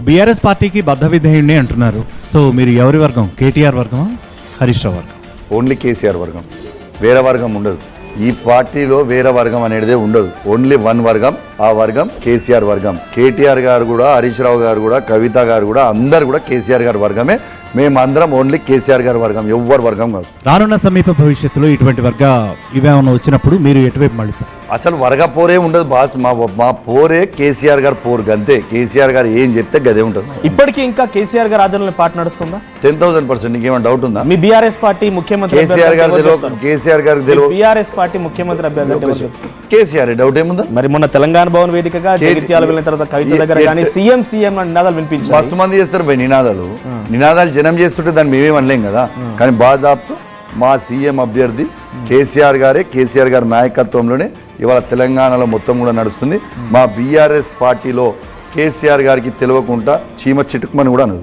BRS పార్టీకి బద్ధ విధేయుడిని అంటున్నారు. సో మీరు ఎవరి వర్గం? కేటీఆర్ వర్గమా, హరీష్ రావు వర్గం? ఓన్లీ కేసీఆర్ వర్గం, వేరే వర్గం ఉండదు. ఈ పార్టీలో వేరే వర్గం అనేదే ఉండదు. ఓన్లీ వన్ వర్గం, ఆ వర్గం కేసీఆర్ వర్గం. కేటీఆర్ గారు కూడా, హరీష్ రావు గారు కూడా, కవిత గారు కూడా, అందరు కూడా కేసీఆర్ గారి వర్గమే. మేమందరం ఓన్లీ కేసీఆర్ గారి వర్గం, ఎవ్వరు వర్గం కాదు. రానున్న సమీప భవిష్యత్తులో ఇటువంటి వర్గ ఇవేమన్నా వచ్చినప్పుడు మీరు ఎటువైపు మళ్ళుతారు? అసలు వర్గ పోరే ఉండదు బాస్. మా పోరే కేసీఆర్ గారు పోరు గంతే. కేసీఆర్ గారు ఏం చెప్తే గదే ఉంటుంది. ఇప్పటికీ ఇంకా కేసీఆర్ గారు ఆధ్వర్యంలో పార్టీ నడుస్తుందా? 10,000% నీకేమైనా డౌట్ ఉందా? మీ బీఆర్ఎస్ పార్టీ ముఖ్యమంత్రి కేసీఆర్ గారు తెలియదు. కేసీఆర్ గారికి తెలియదు. బీఆర్ఎస్ పార్టీ ముఖ్యమంత్రి అభ్యర్థి కేసీఆర్, డౌట్ ఏముందా? మరి మొన్న తెలంగాణ భవన్ వేదికగా జగిత్యాల వెళ్ళిన తర్వాత కవిత దగ్గర కానీ సీఎం నినాదాలు వినిపించారు. మస్తు మంది చేస్తారు భయ్ నినాదాలు జనం చేస్తుంటే దాన్ని మేమేం అనలేం కదా. కానీ బాజాబ్తో మా సీఎం అభ్యర్థి కేసీఆర్ గారే, కేసీఆర్ గారి నాయకత్వంలోనే ఇవాళ తెలంగాణలో మొత్తం కూడా నడుస్తుంది. మా బీఆర్ఎస్ పార్టీలో కేసీఆర్ గారికి తెలియకుండా చీమ చిటుకుమని కూడా అనదు.